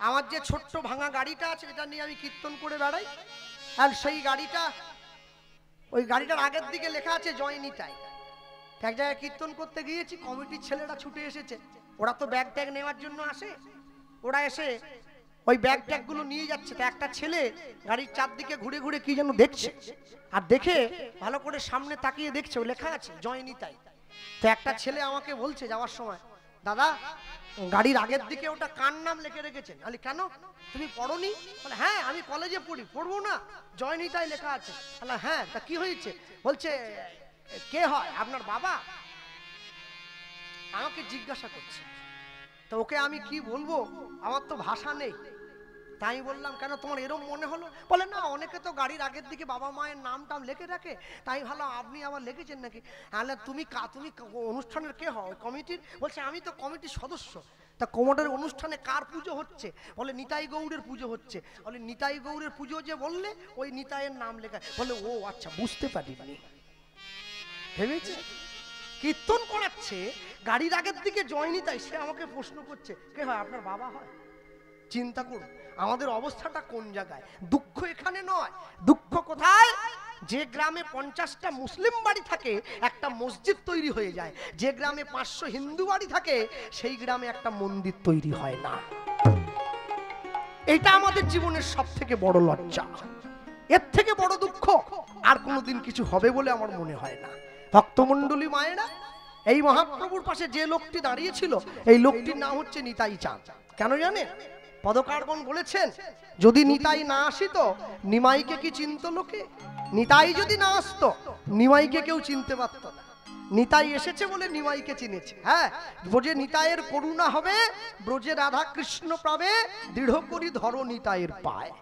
আমার যে ছোট্ট ভাঙা গাড়িটা আছে এটা নিয়ে আমি কীর্তন করে বেড়াই। আর সেই গাড়িটা, ওই গাড়িটার আগের দিকে লেখা আছে জয় নিতাই। এক জায়গায় কীর্তন করতে গিয়েছি, কমিটির ছেলেরা ছুটে এসেছে। ওরা তো ব্যাগ ট্যাগ নেওয়ার জন্য আসে, ওরা এসে ওই ব্যাগ ট্যাগ গুলো নিয়ে যাচ্ছে। তা একটা ছেলে গাড়ির চারদিকে ঘুরে ঘুরে কি যেন দেখছে, আর দেখে ভালো করে সামনে তাকিয়ে দেখছে ওই লেখা আছে জয় নিতাই। তো একটা ছেলে আমাকে বলছে যাওয়ার সময়, দাদা গাড়ির আগের দিকে ওটা কার নাম লিখে রেখেছেন? আমি কেন, তুমি পড়োনি? বলে হ্যাঁ আমি কলেজে পড়ি, পড়বো না? জয় নিতাই লেখা আছে। বলে হ্যাঁ, তা কি হয়েছে? বলছে কে হয় আপনার বাবা? আমাকে জিজ্ঞাসা করছে। তো ওকে আমি কি বলবো, আমার তো ভাষা নেই। তাই বললাম কেন তোমার এরকম মনে হলো? বলে না, অনেকে তো গাড়ির আগের দিকে বাবা মায়ের নাম টাম লিখে রাখে, তাই ভালো আপনি আবার লিখেছেন নাকি। তাহলে তুমি অনুষ্ঠানের কে হও, কমিটির? বলছে আমি তো কমিটির সদস্য। তা কোমরের অনুষ্ঠানে কার পুজো হচ্ছে? বলে নিতাই গৌড়ের পুজো হচ্ছে। বলে নিতাই গৌড়ের পুজো যে বললে ওই নিতাইয়ের নাম লেখা। বলে ও আচ্ছা, বুঝতে পারিনি। ভেবেছে কীর্তন করাচ্ছে, গাড়ির আগের দিকে জয় নিতাই, সে আমাকে প্রশ্ন করছে কে হয় আপনার বাবা হয়? চিন্তা করুন আমাদের অবস্থাটা কোন জায়গায়। দুঃখ এখানে নয়, দুঃখ কোথায়? যে গ্রামে 50টা মুসলিম বাড়ি থাকে একটা মসজিদ তৈরি হয়ে যায়, যে গ্রামে 500 হিন্দু বাড়ি থাকে সেই গ্রামে একটা মন্দির তৈরি হয় না। এটা আমাদের জীবনের সব থেকে বড় লজ্জা। এর থেকে বড় দুঃখ আর কোনোদিন কিছু হবে বলে আমার মনে হয় না। ভক্তমণ্ডলী মায়েরা, এই মহাপ্রভুর পাশে যে লোকটি দাঁড়িয়েছিল এই লোকটির নাম হচ্ছে নিতাই চাঁদ। কেন জানেন? পদকারগণ বলেছেন যদি নিতাই না আসিত নিমাইকে কি চিনতো লোকে? নিতাই যদি না আসতো নিমাইকে কেউ চিনতে পারতো না। নিতাই এসেছে বলে নিমাইকে চিনেছে। হ্যাঁ, ব্রজে নিতাইয়ের করুণা হবে, ব্রজে রাধা কৃষ্ণ পাবে, দৃঢ় করি ধরো নিতাইয়ের পায়।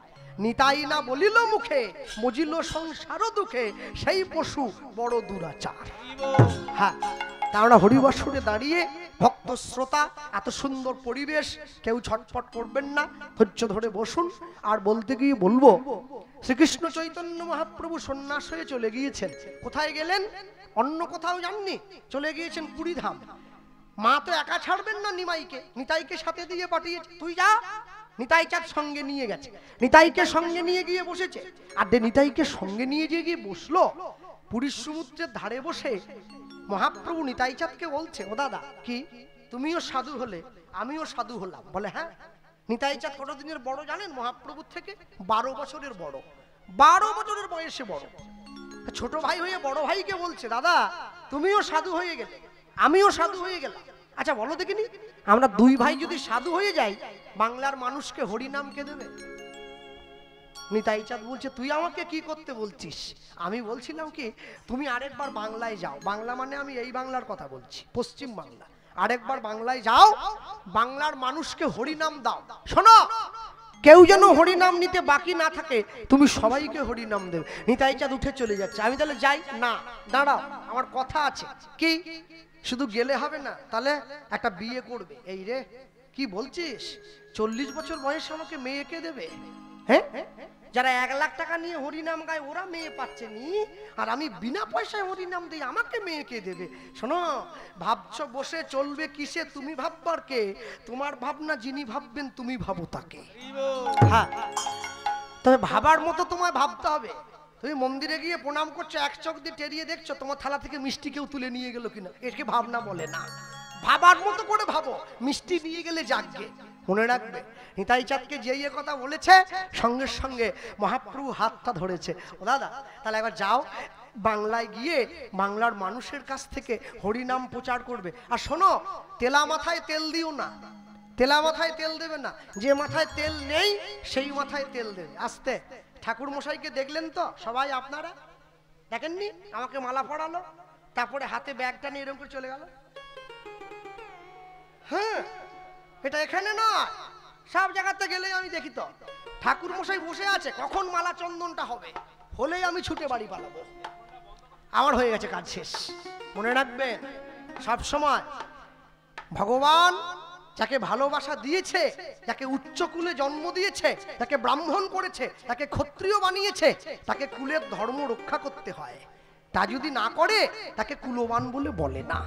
নিতাই না বলিল মুখে, মজিল সংসার দুঃখে, সেই পশু বড় দুরাচার। হ্যাঁ, তারা হরিবাসরে দাঁড়িয়ে ভক্ত শ্রোতা, এত সুন্দর পরিবেশ, কেউ ছটফট করবেন না, ধৈর্য ধরে বসুন। আর বলতে গিয়ে বলবো, শ্রীকৃষ্ণ চৈতন্য মহাপ্রভু সন্ন্যাস হয়ে চলে গিয়েছেন। কোথায় গেলেন? অন্য কোথাও যাননি, চলে গিয়েছেন পুরীধাম। মা তো একা ছাড়বেন না নিমাইকে, নিতাইকে সাথে দিয়ে পাঠিয়েছে, তুই যা। নিতাই চাঁদ সঙ্গে নিয়ে গেছে, নিতাইকে সঙ্গে নিয়ে গিয়ে বসেছে। আর নিতাইকে সঙ্গে নিয়ে গিয়ে বসলো পুরীর সমুদ্রের ধারে বসে। মহাপ্রভু নিতাই চাঁদকে বলছে, ও দাদা কি তুমিও সাধু হলে আমিও সাধু হলাম? বলে হ্যাঁ। নিতাই চাঁদ কতদিনের বড় জানেন মহাপ্রভুর থেকে? 12 বছরের বড়, 12 বছরের বয়সে বড়। ছোট ভাই হয়ে বড় ভাইকে বলছে, দাদা তুমিও সাধু হয়ে গেলে আমিও সাধু হয়ে গেলাম। আচ্ছা বলো দেখিনি, আমরা দুই ভাই যদি সাধু হয়ে যাই বাংলার মানুষকে হরিনাম কে দেবে? নিতাই চাঁদ বলছে, তুই আমাকে কি করতে বলছিস? আমি বলছিলাম কি, তুমি আরেকবার বাংলায় যাও। বাংলা মানে আমি এই বাংলার কথা বলছি, পশ্চিম বাংলা। আরেকবার বাংলায় যাও, বাংলার মানুষকে হরিনাম দাও। শোনো, কেউ যেন হরিনাম নিতে বাকি না থাকে, তুমি সবাইকে হরিনাম দেবে। নিতাই চাঁদ উঠে চলে যাচ্ছে। আমি তাহলে যাই না? দাঁড়াও, আমার কথা আছে। কি শুধু গেলে হবে না, তাহলে একটা বিয়ে করবে। এই রে কি বলছিস? 40 বছর বয়সে আমাকে মেয়েকে দেবে? হ্যাঁ, যারা 1 লাখ টাকা নিয়ে হরিনাম গায় ওরা মেয়ে পাচ্ছে নি, আর আমি বিনা পয়সায় হরিনাম দিই, আমাকে মেয়েকে দেবে? শোনো, ভাবছো বসে চলবে কিসে, তুমি ভাববার কে? তোমার ভাবনা যিনি ভাববেন তুমি ভাবো তাকে। হ্যাঁ, তবে ভাবার মতো তোমায় ভাবতে হবে। তুমি মন্দিরে গিয়ে প্রণাম করছো, এক চোখ দিয়ে টেরিয়ে দেখছো তোমার থালা থেকে মিষ্টি কেউ তুলে নিয়ে গেল কিনা, একে ভাবনা বলে না। ভাবার মতো করে ভাবো, মিষ্টি নিয়ে গেলে জাগবে। মনে রাখবে, নিতাই চাঁদকে যে কথা বলেছে সঙ্গে সঙ্গে মহাপ্রভু হাতটা ধরেছে। ও দাদা তাহলে একবার যাও, বাংলায় গিয়ে বাংলার মানুষের কাছ থেকে হরিনাম প্রচার করবে। আর শোনো, তেলা মাথায় তেল দিও না, তেলা মাথায় তেল দেবে না। যে মাথায় তেল নেই সেই মাথায় তেল দেবে। আস্তে, ঠাকুর মশাইকে দেখলেন তো সবাই? আপনারা দেখেননি? আমাকে মালা পরালো, তারপরে হাতে ব্যাগটা নিয়ে এরকম করে চলে গেল। হ্যাঁ, এটা এখানে নয়, সব জায়গাতে গেলে আমি দেখি তো ঠাকুর মশাই বসে আছে, কখন মালা চন্দনটা হবে, হলেই আমি ছুটে বাড়ি পালাবো। আমার হয়ে গেছে কাজ শেষ। মনে রাখবেন, সব সময় ভগবান যাকে ভালোবাসা দিয়েছে, যাকে উচ্চ কুলে জন্ম দিয়েছে, যাকে ব্রাহ্মণ করেছে, তাকে ক্ষত্রিয় বানিয়েছে, তাকে কুলের ধর্ম রক্ষা করতে হয়। তা যদি না করে তাকে কুলবান বলে বলে না,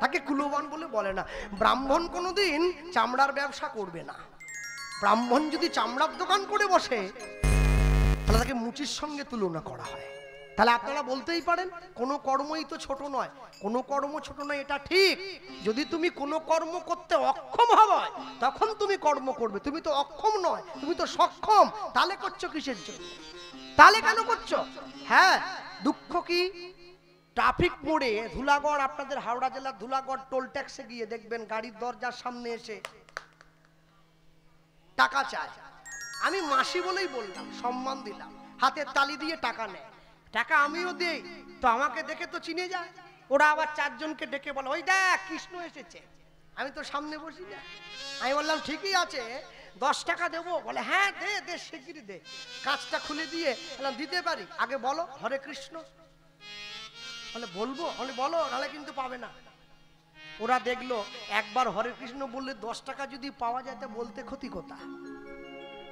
তাকে কুলবান বলে বলে না। ব্রাহ্মণ কোনোদিন চামড়ার ব্যবসা করবে না, ব্রাহ্মণ যদি চামড়ার দোকান করে বসে তাহলে তাকে মুচির সঙ্গে তুলনা করা হয়। তাহলে আপনারা বলতেই পারেন কোনো কর্মই তো ছোট নয়, কোনো কর্ম ছোট নয়, এটা ঠিক। যদি তুমি কোনো কর্ম করতে অক্ষম হবে তখন তুমি কর্ম করবে, তুমি তো অক্ষম নয়, তুমি তো সক্ষম, তাহলে করছো কিসের জন্য? তাহলে কেন করছো? হ্যাঁ, দুঃখ কি ট্রাফিক মোড়ে ধুলাগড়, আপনাদের হাওড়া জেলার ধুলাগড় টোল ট্যাক্সে গিয়ে দেখবেন গাড়ির দরজার সামনে এসে টাকা চায়। আমি মাসি বলেই বললাম, সম্মান দিলাম, হাতের তালি দিয়ে টাকা নেয়। টাকা আমিও দেই, তো আমাকে দেখে তো চিনে যায়। ওরা আবার চারজনকে ডেকে বলে, ওই দেখ কৃষ্ণ এসেছে। আমি তো সামনে বসি না। আমি বললাম ঠিকই আছে, 10 টাকা দেবো। বলে হ্যাঁ দে দে, শিগগিরই দে। কাঁচটা খুলে দিয়ে বললাম দিতে পারি, আগে বলো হরে কৃষ্ণ। বলে বলবো, বলে বলো, নাহলে কিন্তু পাবে না। ওরা দেখলো একবার হরে কৃষ্ণ বললে 10 টাকা যদি পাওয়া যায় তা বলতে ক্ষতি কোথায়?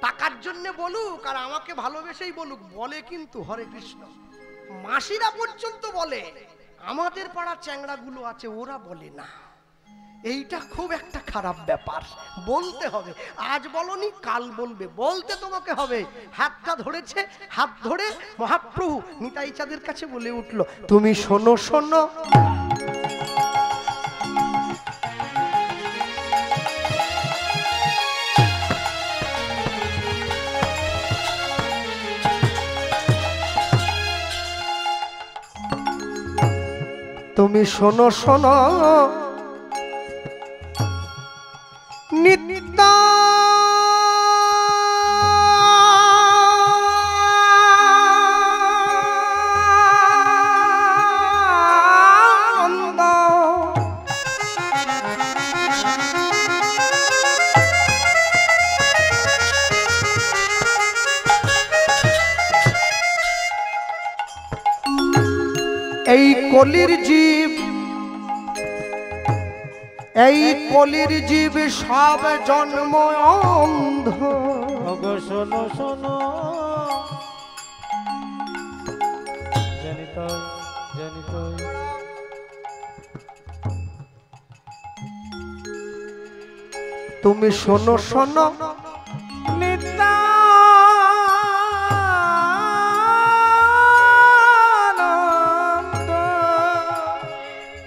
টাকার জন্য বলুক আর আমাকে ভালোবেসেই বলুক, বলে কিন্তু হরে কৃষ্ণ। মাসিরা পর্যন্ত বলে, আমাদের পাড়ার চ্যাংড়াগুলো আছে ওরা বলে না। এইটা খুব একটা খারাপ ব্যাপার। বলতে হবে, আজ বলনি কাল বলবে, বলতে তোমাকে হবে। হাতটা ধরেছে, হাত ধরে মহাপ্রভু নিতাই চাঁদের কাছে বলে উঠলো, তুমি শোনো শোনো, তুমি শোনো শোনো, নিত্যানন্দ এই কলির জীব, এই কলির জীব সব জন্ম অন্ধ। শোনো শোনো, জানিত জানিত তুমি শোনো শোনো, নিত্যানন্দ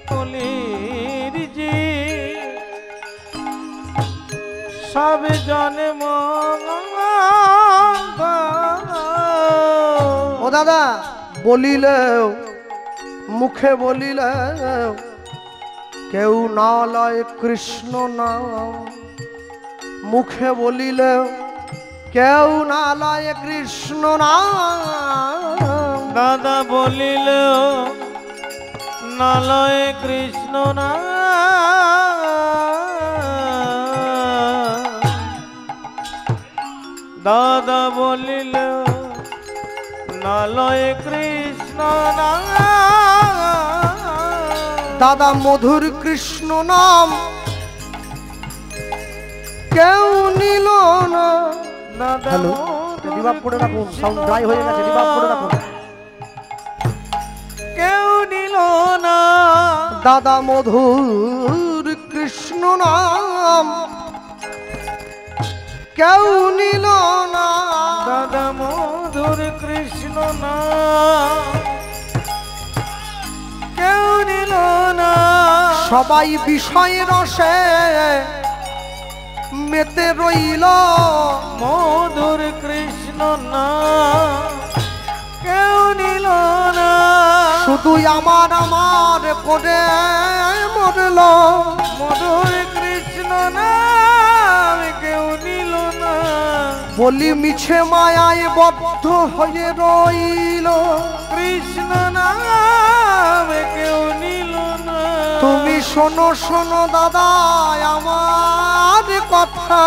কলির জীব সব জন্ম অন্ধ। ও দাদা, বলিলেও মুখে বলিলেও কেউ না লয় কৃষ্ণ নাম। মুখে বলিলেও কেউ না লয় কৃষ্ণ নাম। দাদা বলিলেও না লয় কৃষ্ণ নাম। দাদা বলিলেও না লয় কৃষ্ণ নাম। দাদা মধুর কৃষ্ণ নাম কেউ নিল না। দাদা হ্যালো, রিভাব করে রাখুন, সাউন্ড ড্রাই হয়ে গেছে, রিভাব করে রাখুন। কেউ নিল না। দাদা মধুর কৃষ্ণ নাম কেউ নিল না। দাদা মধুর কৃষ্ণ নাম কেউ নিল না। সবাই বিষয় রসে মেতে রইল। মধুর কৃষ্ণ নাম কেউ নিল না। শুধু আমার আমার করে মরল। মধুর কৃষ্ণ নাম কেউ নিল না। বলি মিছে মায়ায় বদ্ধ হয়ে রইল। কৃষ্ণ নাম কেউ নিল না। তুমি শোনো শোনো দাদা আমার কথা।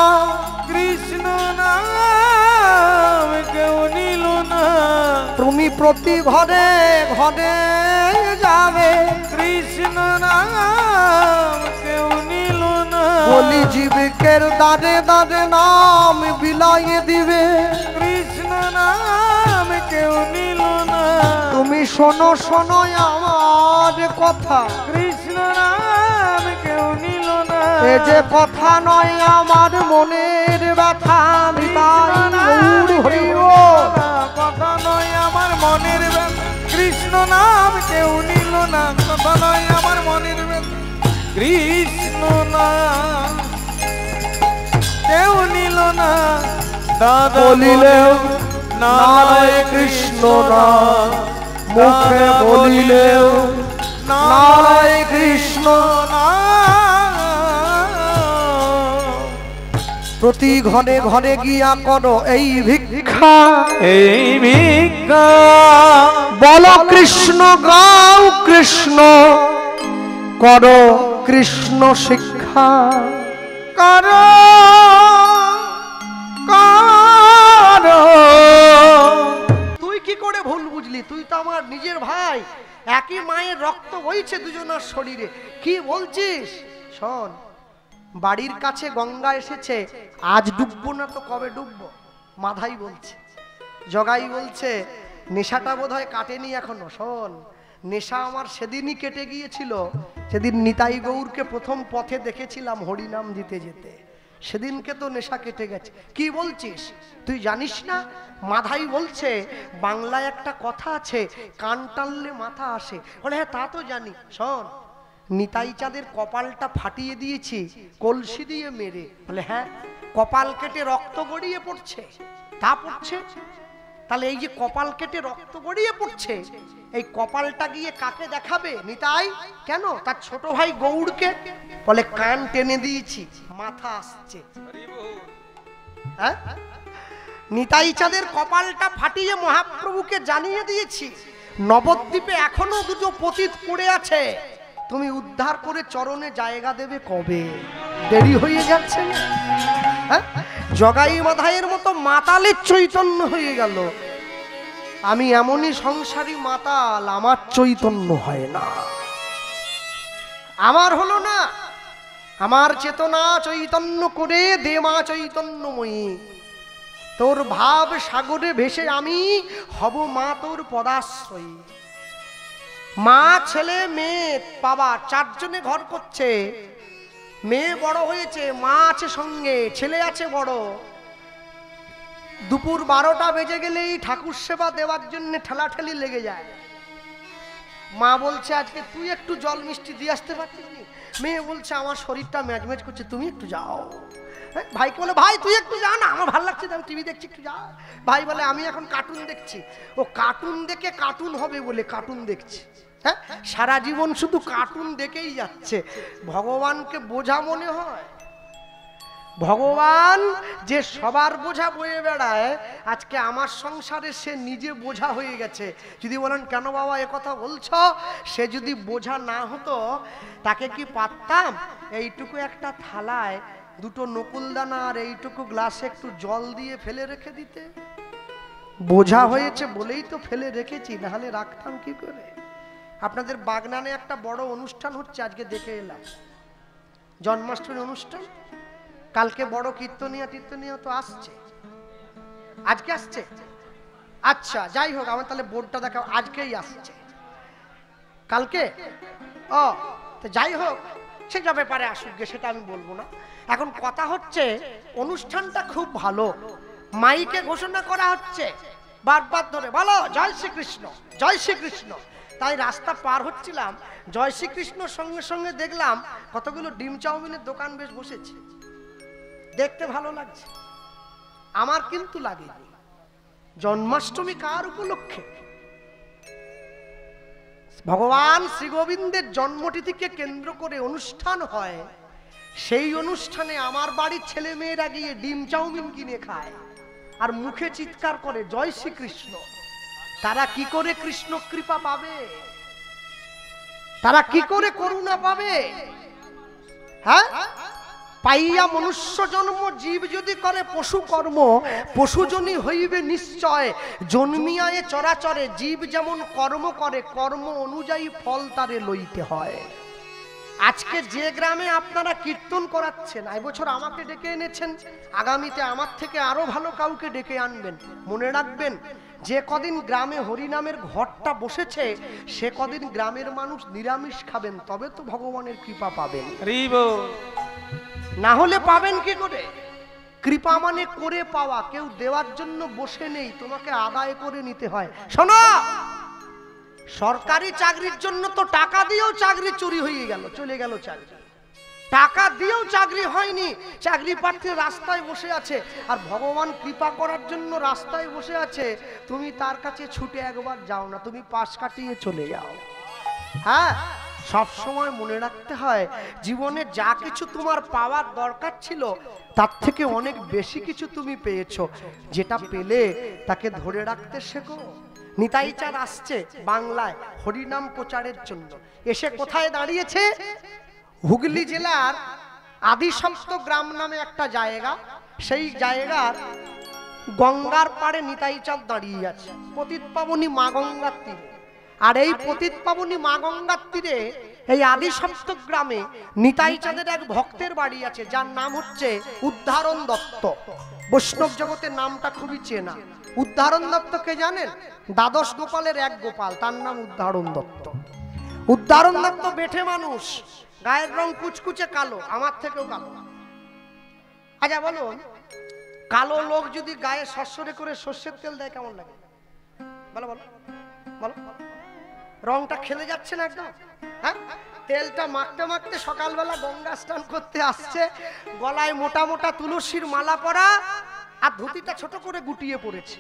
কৃষ্ণ নাম কেউ নিল না। তুমি প্রতি ঘরে ঘরে যাবে। কৃষ্ণ নাম কেউ নিল না। বলি জীবিকের দাঁড়ে দাঁড়ে নাম বিলাইয়ে দিবে। কৃষ্ণ নাম কেউ নিল না। তুমি শোনো শোনো আমার কথা। কৃষ্ণ নাম কেউ নিল না। এ যে কথা নয় আমার মনের ব্যথা। দাদা বলিলেও নারায় কৃষ্ণ নাম, মুখে বলিলেও নারায় কৃষ্ণ নাম। প্রতি ঘরে ঘরে গিয়া করো এই ভিক্ষা, এই ভিক্ষা বলো কৃষ্ণ গাও কৃষ্ণ, করো কৃষ্ণ শিক্ষা। কর কর। তুই কি করে ভুল বুঝলি? তুই তো আমার নিজের ভাই, একই মায়ের রক্ত বইছে দুজনের শরীরে। কি বলছিস? শোন, বাড়ির কাছে গঙ্গা এসেছে, আজ ডুববো না তো কবে ডুববো? মাধাই বলছে, জগাই বলছে নেশাটা বোধহয় কাটেনি এখনো। শোন, নেশা আমার সেদিনই কেটে গিয়েছিল, সেদিন নিতাই গৌরকে প্রথম পথে দেখেছিলাম হরিনাম দিতে যেতে, সেদিনকে তো নেশা কেটে গেছে। কি বলছিস? তুই জানিস না? মাধাই বলছে বাংলায় একটা কথা আছে, কান টানলে মাথা আসে। বলে হ্যাঁ তা তো জানি। শোন, নিতাই চাঁদের কপালটা ফাটিয়ে দিয়েছি কলসি দিয়ে মেরে। বলে হ্যাঁ, কপাল কেটে রক্ত গড়িয়ে পড়ছে। তা পড়ছে? তাহলে এই যে কপাল কেটে রক্ত গড়িয়ে পড়ছে, এই কপালটা গিয়ে কাকে দেখাবে? নিতাই কেন? তার ছোট ভাই গৌড়কে। বলে কান টেনে দিয়েছি, মাথা আসছে। হ্যাঁ, নিতাই চাঁদের কপালটা ফাটিয়ে মহাপ্রভুকে জানিয়ে দিয়েছি, নবদ্বীপে এখনো দুটো পতিত পড়ে আছে, তুমি উদ্ধার করে চরণে জায়গা দেবে কবে? দেরি হয়ে যাচ্ছে না? হ্যাঁ, জগাই মাধাইয়ের মতো মাতালের চৈতন্য হয়ে গেল। আমি এমনই সংসারী মাতাল, আমার চৈতন্য হয় না। আমার হলো না, আমার চেতনা চৈতন্য করে দে মা চৈতন্যময়ী। তোর ভাব সাগরে ভেসে আমি হব মা তোর পদাশ্রয়ী। মা, ছেলে, মেয়ে, বাবা চারজনে ঘর করছে। মেয়ে বড় হয়েছে, মা আছে সঙ্গে, ছেলে আছে বড়। দুপুর 12টা বেজে গেলেই ঠাকুর সেবা দেওয়ার জন্য ঠেলাঠেলি লেগে যায়। মা বলছে আজকে তুই একটু জল মিষ্টি দিয়ে আসতে পারছিস নি? মেয়ে বলছে আমার শরীরটা ম্যাজম্যাজ করছে, তুমি একটু যাও। ভাইকে বলে ভাই তুই একটু যা না, আমার ভালো লাগছে, আমি টিভি দেখছি, একটু যা। ভাই বলে আমি এখন কার্টুন দেখছি। ও কার্টুন দেখে কার্টুন হবে বলে কার্টুন দেখছে। হ্যাঁ, সারা জীবন শুধু কার্টুন দেখেই যাচ্ছে। ভগবানকে বোঝা মনে হয়? ভগবান যে সবার বোঝা বয়ে বেড়ায়, আজকে আমার সংসারে সে নিজে বোঝা হয়ে গেছে। যদি বলেন কেন বাবা এ কথা বলছ? সে যদি বোঝা না হতো তাকে কি পারতাম এইটুকু একটা থালায় দুটো নকুলদানা আর এইটুকু গ্লাসে একটু জল দিয়ে ফেলে রেখে দিতে? বোঝা হয়েছে বলেই তো ফেলে রেখেছি, নাহলে রাখতাম কি করে? আপনাদের বাগনানে একটা বড় অনুষ্ঠান হচ্ছে, আজকে দেখে এলাম, জন্মাষ্টমী অনুষ্ঠান। কালকে বড় কীর্তনিয়া তো আসছে, আজকে আসছে। আচ্ছা যাই হোক, আমার তাহলে বোর্ডটা দেখাও, আজকেই আসছে। কালকে ও তো যাই হোক, সেটা ব্যাপারে আসুক গে, সেটা আমি বলবো না। এখন কথা হচ্ছে অনুষ্ঠানটা খুব ভালো, মাইকে ঘোষণা করা হচ্ছে বারবার ধরে, বলো জয় শ্রীকৃষ্ণ, জয় শ্রীকৃষ্ণ। তাই রাস্তা পার হচ্ছিলাম, জয় শ্রীকৃষ্ণর সঙ্গে সঙ্গে দেখলাম কতগুলো ডিম চাউমিনের দোকান বেশ বসেছে, দেখতে ভালো লাগছে। আমার কিন্তু লাগেনি। জন্মাষ্টমী কার উপলক্ষে? ভগবান শ্রী গোবিন্দের জন্মতিথিকে কেন্দ্র করে অনুষ্ঠান হয়। সেই অনুষ্ঠানে আমার বাড়ির ছেলে মেয়েরা গিয়ে ডিম চাউমিন কিনে খায় আর মুখে চিৎকার করে জয় শ্রীকৃষ্ণ। তারা কি করে কৃষ্ণ কৃপা পাবে? তারা কি করে করুণা পাবে? হ্যাঁ, পাইয়া মনুষ্য জন্ম জীব যদি করে পশু কর্ম, পশুজনী হইবে নিশ্চয়। জন্মিয়ায় চরাচরে জীব যেমন কর্ম করে, কর্ম অনুযায়ী ফল তারে লইতে হয়। আজকে যে গ্রামে আপনারা কীর্তন করাচ্ছেন, এবছর আমাকে ডেকে এনেছেন, আগামীতে আমার থেকে আরো ভালো কাউকে ডেকে আনবেন। মনে রাখবেন, যে কদিন গ্রামে হরিনামের ঘরটা বসেছে, সে কদিন গ্রামের মানুষ নিরামিষ খাবেন, তবে তো ভগবানের কৃপা পাবেন। না হলে পাবেন কি করে? কৃপা মানে করে পাওয়া, কেউ দেওয়ার জন্য বসে নেই, তোমাকে আদায় করে নিতে হয়। শোনো, সরকারি চাকরির জন্য তো টাকা দিয়েও চাকরি চুরি হয়ে গেল, চলে গেল চাকরি। টাকা দিয়েও চাকরি হয়নি, চাকরি প্রার্থী রাস্তায় বসে আছে, আর ভগবান কৃপা করার জন্য রাস্তায় বসে আছে, তুমি তার কাছে ছুটে একবার যাও না, তুমি পাশ কাটিয়ে চলে যাও। হ্যাঁ, সব সময় মনে রাখতে হয় জীবনে যা কিছু তোমার পাওয়ার দরকার ছিল তার থেকে অনেক বেশি কিছু তুমি পেয়েছো, যেটা পেলে তাকে ধরে রাখতে শেখো। নিতাই চাঁদ আসছে বাংলায় হরিনাম প্রচারের জন্য, এসে কোথায় দাঁড়িয়েছে? হুগলি জেলার আদিসপ্ত গ্রাম নামে একটা জায়গা, সেই জায়গার গঙ্গার পাড়ে নিতাই চাঁদ দাঁড়িয়ে আছে, পতিত পাবনী মা গঙ্গার তীরে। আর এই পতিত পাবনী মা গঙ্গার তীরে এই আদিসপ্ত গ্রামে নিতাই চাঁদের এক ভক্তের বাড়ি আছে, যার নাম হচ্ছে উদ্ধারণ দত্ত। বৈষ্ণব জগতের নামটা খুবই চেনা। উদ্ধারণ দত্ত কে জানেন? দ্বাদশ গোপালের এক গোপাল, তার নাম উদ্ধারণ দত্ত। উদ্ধারণ দত্ত বেঠে মানুষ, গায়ের রং কুচকুচে কালো, আমার থেকেও কালো। আচ্ছা বলুন, কালো লোক যদি গায়ে সরষরে করে সর্ষের তেল দেয় কেমন লাগে? বলো বলো বলো। রংটা খেলে যাচ্ছে না একদম? হ্যাঁ, তেলটা মাখতে মাখতে সকালবেলা গঙ্গা স্নান করতে আসছে, গলায় মোটা মোটা তুলসীর মালা পরা, আর ধুতিটা ছোট করে গুটিয়ে পড়েছে,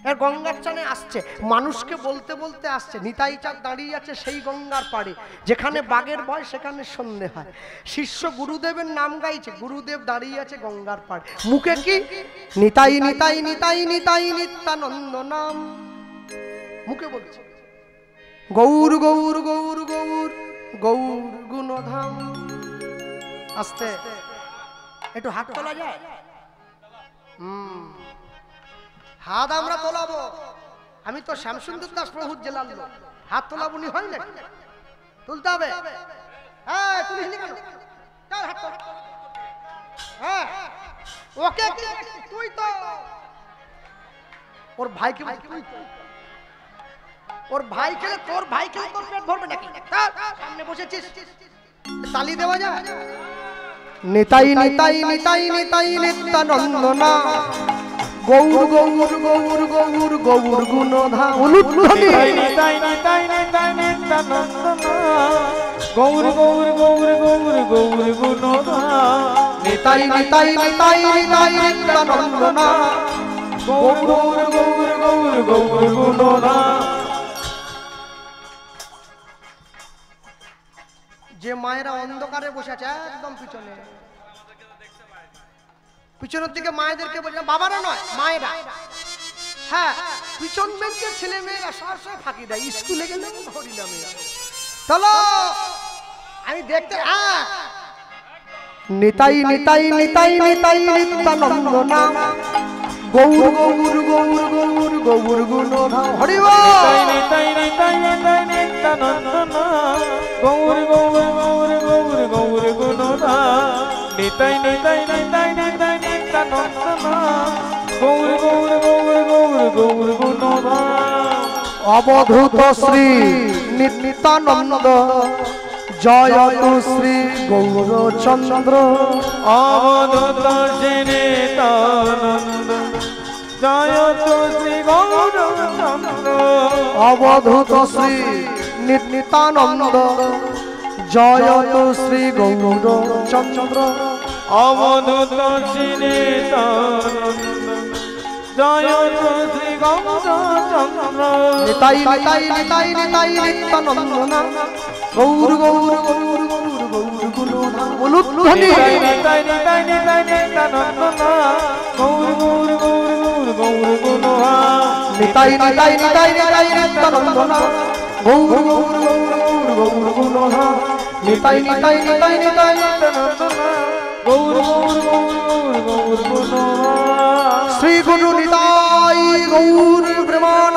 আর গঙ্গার চানে আসছে, মানুষকে বলতে বলতে আসছে। নিতাই চাঁদ দাঁড়িয়ে আছে সেই গঙ্গার পাড়ে, যেখানে বাঘের ভয় সেখানে সন্ধে হয়। শিষ্য গুরুদেবের নাম গাইছে, গুরুদেব দাঁড়িয়ে আছে গঙ্গার পাড়ে, মুখে কি? নিতাই নিতাই নিতাই নিতাই নিত্যানন্দ নাম, মুখে বলছে গৌর গৌর গৌর গৌর গৌর গুণধাম। আস্তে একটু হাত তোলা যায়? হাত আমরা তোলাবো, আমি তো শ্যামসুন্দর দাস প্রভুর জেলার লোক, হাত তোলাবো নি হয় না? তুলতে হবে। হ্যাঁ, তুলিস নি কেন? চল হাত তোল। হ্যাঁ, ওকে তুই তো ওর ভাইকে, ওর ভাই খেলে তোর ভাই খেলে তোর পেট ভরবে নাকি? সামনে বসেছিস, তালি দেওয়া যায়? নিতাই নিতাই নিতাই নিতাই নিত্যানন্দ নাম, গৌর গৌর গৌর গৌর গৌর গুণধাম। নিতাই নিতাই নিতাই নিতাই নিত্যানন্দ নাম, গৌর গৌর গৌর গৌর গৌর গুণধাম। নিতাই নিতাই নিতাই নিতাই নিত্যানন্দ নাম, গৌর গৌর গৌর গৌর গৌর গুণধাম। যে মায়েরা অন্ধকারে বসে আছে একদম পিছনে, পিছনের দিকে মায়েদেরকে বলছে, বাবারা নয় মায়েরা। হ্যাঁ, পিছন বেঞ্চের ছেলে মেয়েরা সবসময় ফাঁকি দেয়, স্কুলে গেলে হরিনামে। চলো আমি দেখতে। হ্যাঁ, নিতাই নিতাই নিতাই নিতাই নিত্যানন্দ নাম, গৌর গৌর গৌর গৌর গৌর গুণধাম। হরি বল। নিতাই নিতাই নিতাই নিত্যানন্দ নাম, গৌর গৌর গৌর গৌর গৌর গুণধাম। নিতাই নিতাই নিতাই নিতাই নিত্যানন্দ নাম, গৌর গৌর গৌর গৌর গৌর গুণধাম। অবধূত শ্রী নিত্যানন্দ, জয় তু শ্রী গৌরচন্দ্র। অবধূত শ্রী নিত্যানন্দ, জয় তু শ্রী গৌরচন্দ্র। অবধূত শ্রী নিত্যানন্দ, জয় তু শ্রী গৌরচন্দ্র। অবধূত শ্রী নিত্যানন্দ, জয় তু শ্রী গৌরচন্দ্র। নিতাই নিতাই নিতাই নিতাই নিত্যানন্দ নাম, গৌর গৌর গৌর গৌর গৌর গুণধাম। নিতাই নিতাই নিতাই নিতাই নিত্যানন্দ নাম, গৌর গৌর গৌর গৌর গৌর গুণধাম। নিতাই নিতাই নিতাই নিতাই নিত্যানন্দ নাম, গৌর গৌর গৌর গৌর গৌর গুণধাম। নিতাই নিতাই নিতাই নিতাই নিত্যানন্দ নাম, গৌর গৌর গৌর গৌর গৌর গুণধাম। শ্রী গুরু নিতাই গৌর প্রেমান